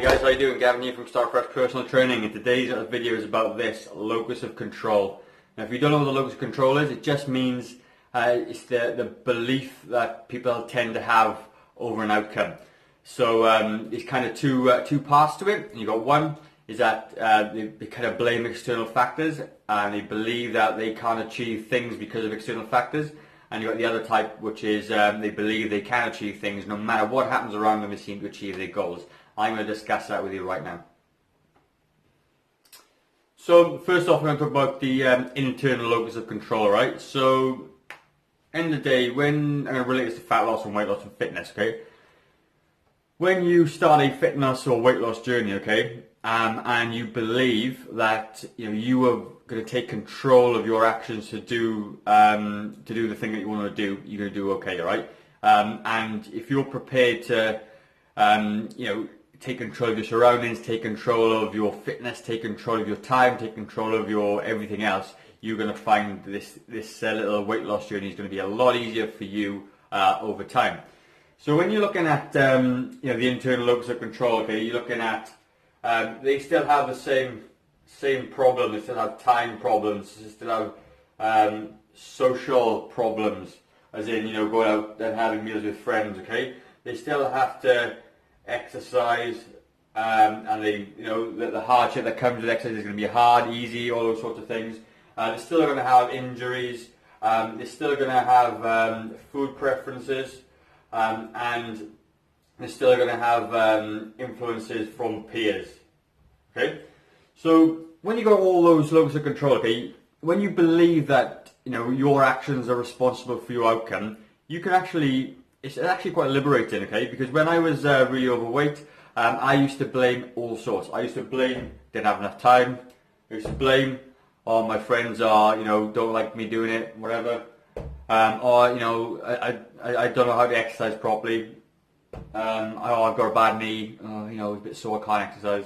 Guys, how you doing? Gavin here from Start Fresh Personal Training, and today's video is about this Locus of Control. Now, if you don't know what the Locus of Control is, it just means it's the belief that people tend to have over an outcome. So it's kind of two parts to it. You got one is that they kind of blame external factors and they believe that they can't achieve things because of external factors. And you got the other type, which is they believe they can achieve things no matter what happens around them. They seem to achieve their goals. I'm going to discuss that with you right now. So first off, we're going to talk about the internal locus of control, right? So end of the day, when I'm going to relate this to fat loss and weight loss and fitness, okay? When you start a fitness or weight loss journey, okay, and you believe that you are going to take control of your actions to do the thing that you want to do, you're going to do okay, right? And if you're prepared to take control of your surroundings, take control of your fitness, take control of your time, take control of your everything else, you're going to find this little weight loss journey is going to be a lot easier for you over time. So when you're looking at the internal locus of control, okay, you're looking at they still have the same problem. They still have time problems. They still have social problems, as in going out and having meals with friends. Okay, they still have to exercise, and the hardship that comes with exercise is going to be hard, easy, all those sorts of things. They're still going to have injuries. They're still going to have food preferences, and they're still going to have influences from peers. Okay, so when you got all those locus of control, okay, when you believe that your actions are responsible for your outcome, you can actually. It's actually quite liberating, okay? Because when I was really overweight, I used to blame all sorts. I used to blame didn't have enough time. I used to blame, my friends are, don't like me doing it, whatever. Or I don't know how to exercise properly. I've got a bad knee. A bit sore, I can't exercise.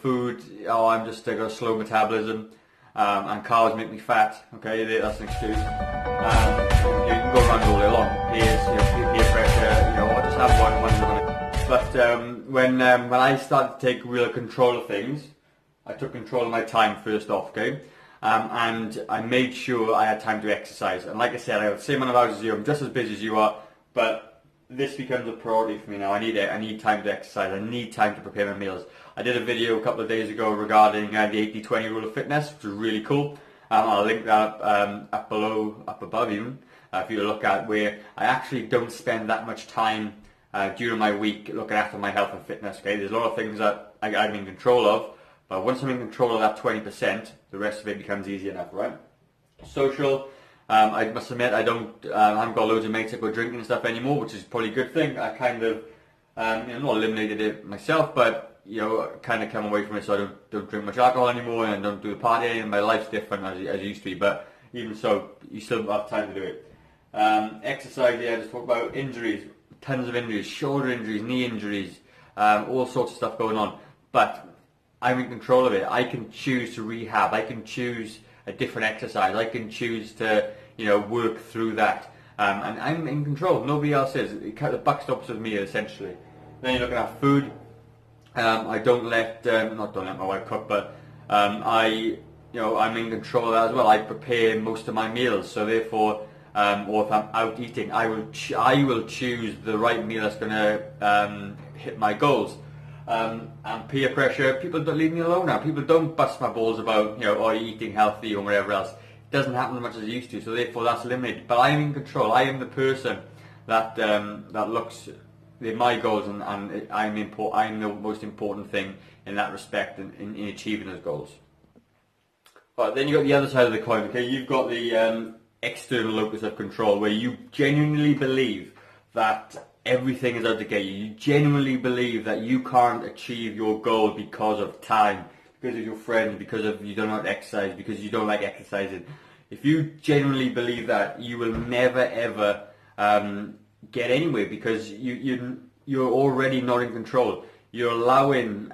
Food. I'm just got a slow metabolism. And carbs make me fat. Okay, that's an excuse. You can go around all day long. Peer pressure. Or just have one. But when I started to take real control of things, I took control of my time first off. Okay, and I made sure I had time to exercise. And like I said, I have the same amount of hours as you. I'm just as busy as you are, but this becomes a priority for me now. I need time to exercise. I need time to prepare my meals. I did a video a couple of days ago regarding the 80-20 rule of fitness, which is really cool. I'll link that up above even, for you to look at, where I actually don't spend that much time during my week looking after my health and fitness. Okay, there's a lot of things that I'm in control of, but once I'm in control of that 20%, the rest of it becomes easy enough, right? Social. I must admit I haven't got loads of mates that go drinking and stuff anymore, which is probably a good thing. I kind of not eliminated it myself, but kind of come away from it, so I don't drink much alcohol anymore and don't do the partying, and my life's different as it used to be. But even so, you still have time to do it. Exercise, just talk about injuries, tons of injuries, shoulder injuries, knee injuries, all sorts of stuff going on. But I'm in control of it. I can choose to rehab. I can choose a different exercise. I can choose to work through that, and I'm in control. Nobody else is. The buck stops with me essentially. Then you're looking at food. I don't let my wife cook, but I'm in control of that as well. I prepare most of my meals, so therefore, or if I'm out eating, I will choose the right meal that's going to hit my goals. And peer pressure, people don't leave me alone now. People don't bust my balls about are you eating healthy or whatever else. It doesn't happen as much as it used to, so therefore that's limited. But I am in control. I am the person that looks at my goals, and I'm the most important thing in that respect in achieving those goals. Right, then you've got the other side of the coin. Okay, you've got the external locus of control, where you genuinely believe that everything is out to get you. You genuinely believe that you can't achieve your goal because of time, because of your friends, because of you don't know how to exercise, because you don't like exercising. If you genuinely believe that, you will never ever get anywhere, because you're already not in control. You're allowing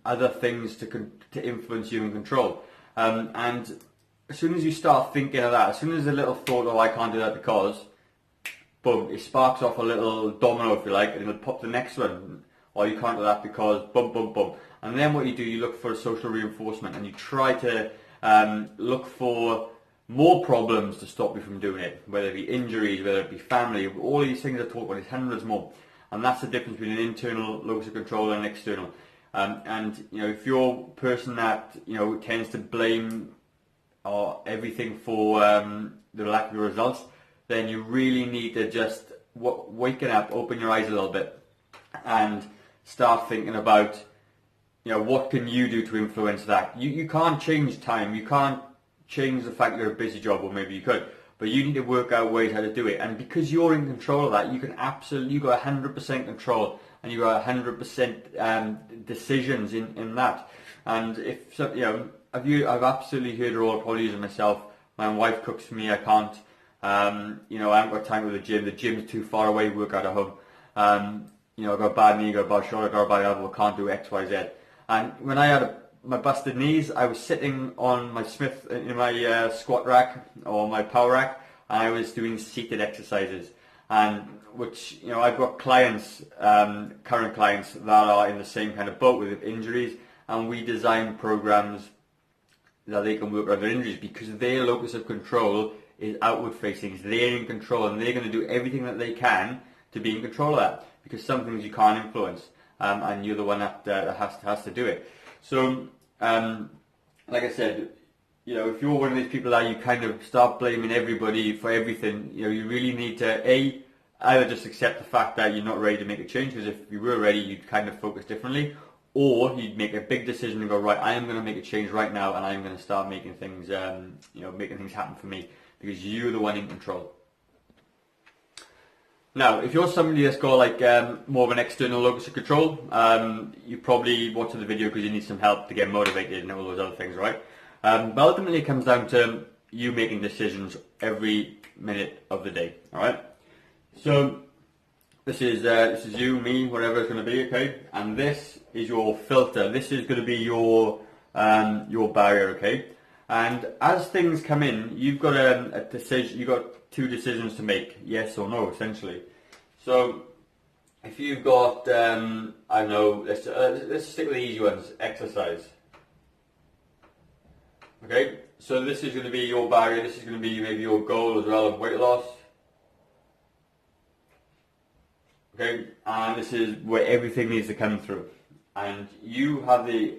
other things to influence you and control. And as soon as you start thinking of that, as soon as a little thought, I can't do that because, boom, it sparks off a little domino, if you like, and it'll pop the next one. or you can't do that because bum bum bum. And then what you do, you look for social reinforcement, and you try to look for more problems to stop you from doing it, whether it be injuries, whether it be family, all these things I talk about, there's hundreds more. And that's the difference between an internal locus of control and an external. And you know, if you're a person that, you know, tends to blame everything for the lack of results, then you really need to just waken up, open your eyes a little bit, and start thinking about, you know, what can you do to influence that. You can't change time, you can't change the fact you're a busy job, or maybe you could, but you need to work out ways how to do it. And because you're in control of that, you can you got 100% control, and you got 100% decisions in that. And if so, you know, I've absolutely heard it all. Probably using myself. My wife cooks for me. I can't. You know, I haven't got time with the gym. The gym's too far away. Work out at home. You know, I got a bad knee, got a bad shoulder, got a bad elbow. Can't do X, Y, Z. And when I had my busted knees, I was sitting on my Smith in my squat rack or my power rack, and I was doing seated exercises. And which, you know, I've got clients, current clients that are in the same kind of boat with injuries, and we design programs that they can work around their injuries because their locus of control is outward facing. They're in control, and they're going to do everything that they can to be in control of that, because some things you can't influence, and you're the one that has to do it. So, like I said, you know, if you're one of these people that you kind of start blaming everybody for everything, you know, you really need to either just accept the fact that you're not ready to make a change, because if you were ready, you'd kind of focus differently, or you'd make a big decision and go, right, I am going to make a change right now, and I'm going to start making things, you know, making things happen for me, because you're the one in control. Now, if you're somebody that's got like more of an external locus of control, you probably watching the video because you need some help to get motivated and all those other things, right? But ultimately, it comes down to you making decisions every minute of the day. All right. So this is you, me, whatever it's going to be, okay? And this is your filter. This is going to be your barrier, okay? And as things come in, you've got a decision. You've got two decisions to make, yes or no, essentially. So if you've got, I don't know, let's stick with the easy ones. Exercise. Okay, so this is going to be your barrier. This is going to be maybe your goal as well of weight loss. Okay, and this is where everything needs to come through, and you have the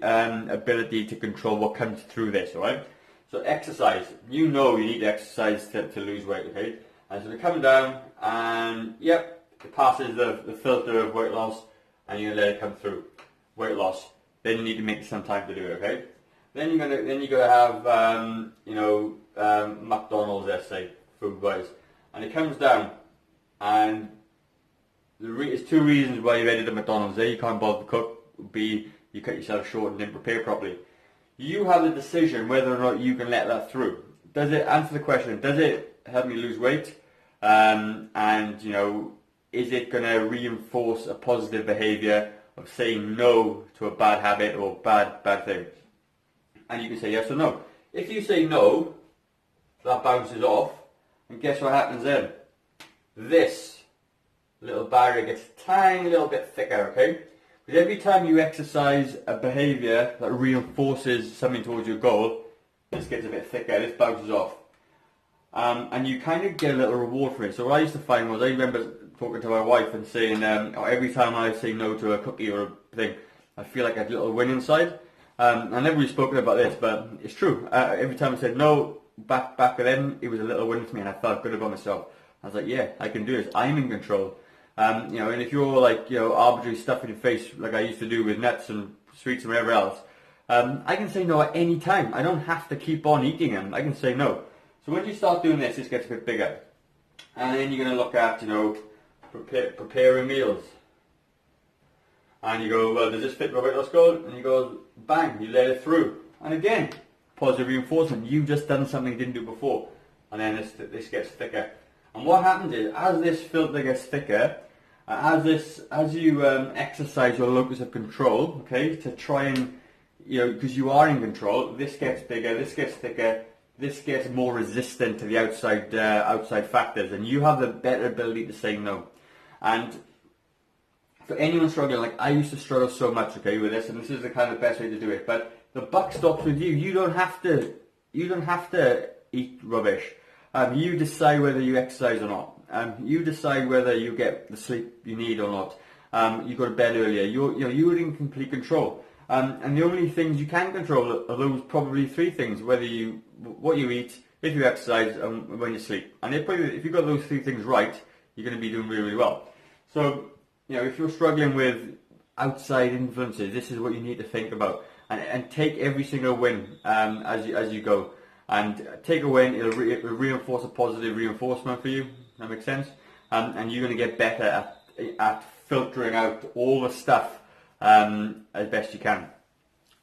ability to control what comes through this. All right. So exercise. You know you need to exercise to lose weight. Okay, and so to come down, and yep, it passes the filter of weight loss, and you're gonna let it come through. Weight loss. Then you need to make some time to do it. Okay. Then you're gonna have you know, McDonald's, let's say, food wise, and it comes down, and there's two reasons why you've edited McDonald's. A, you can't bother to cook. B, you cut yourself short and didn't prepare properly. You have the decision whether or not you can let that through. Does it answer the question? Does it help me lose weight? And you know, is it going to reinforce a positive behaviour of saying no to a bad habit or bad thing? And you can say yes or no. If you say no, that bounces off, and guess what happens then? This little barrier gets a tiny little bit thicker, okay? Because every time you exercise a behaviour that reinforces something towards your goal, this gets a bit thicker, this bounces off. And you kind of get a little reward for it. So what I used to find was, I remember talking to my wife and saying, every time I say no to a cookie or a thing, I feel like a little win inside. I never really spoken about this, but it's true. Every time I said no, back then, it was a little win for me, and I felt good about myself. I was like, yeah, I can do this. I'm in control. You know, and if you're like, you know, arbitrary stuff in your face, like I used to do with nuts and sweets and whatever else, I can say no at any time. I don't have to keep on eating them. I can say no. So when you start doing this, this gets a bit bigger. And then you're going to look at, you know, preparing meals. And you go, well, does this fit my weight loss goal? And you go, bang, you let it through. And again, positive reinforcement. You've just done something you didn't do before. And then this gets thicker. And what happens is, as this filter gets thicker, as you exercise your locus of control, okay, to try and, you know, because you are in control, this gets bigger, this gets thicker, this gets more resistant to the outside factors, and you have the better ability to say no. And for anyone struggling, like I used to struggle so much, okay, with this, and this is the kind of best way to do it. But the buck stops with you. You don't have to. You don't have to eat rubbish. You decide whether you exercise or not. You decide whether you get the sleep you need or not. You go to bed earlier. You're in complete control. And the only things you can control are those probably three things: what you eat, if you exercise, and when you sleep. And if you've got those three things right, you're going to be doing really, really well. So, if you're struggling with outside influences, this is what you need to think about, and take every single win as you go. And take a win; it'll reinforce a positive reinforcement for you. That makes sense. And you're going to get better at filtering out all the stuff as best you can.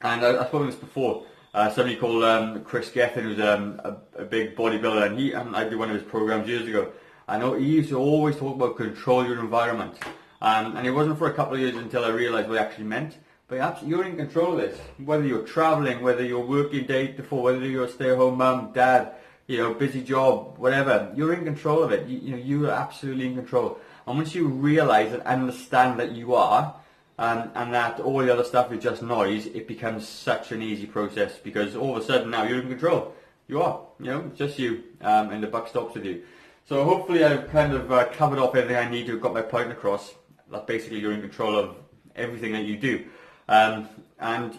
And I've spoken this before. Somebody called Chris Gethin, who's a big bodybuilder, and I did one of his programs years ago. I know he used to always talk about control your environment, and it wasn't for a couple of years until I realised what it actually meant. But you're in control of this. Whether you're travelling, whether you're working day before, whether you're a stay-at-home mum, dad, busy job, whatever, you're in control of it. You are absolutely in control. And once you realise and understand that you are, and that all the other stuff is just noise, it becomes such an easy process, because all of a sudden now you're in control. You are, it's just you, and the buck stops with you. So hopefully I've kind of covered off everything I need to have got my point across. That basically you're in control of everything that you do. And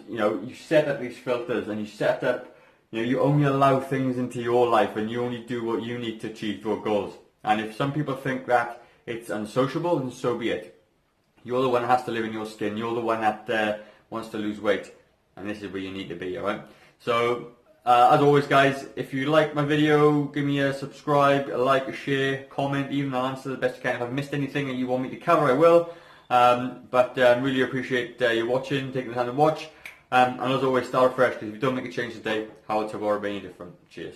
you set up these filters, and you set up, you only allow things into your life, and you only do what you need to achieve your goals. And if some people think that it's unsociable, then so be it. You're the one that has to live in your skin. You're the one that wants to lose weight, and this is where you need to be, alright? So, as always guys, if you like my video, give me a subscribe, a like, a share, comment, even I'll answer the best I can. If I've missed anything that you want me to cover, I will. But really appreciate you watching, taking the time to watch. And as always, start fresh, because if you don't make a change today, how will tomorrow be any different? Cheers.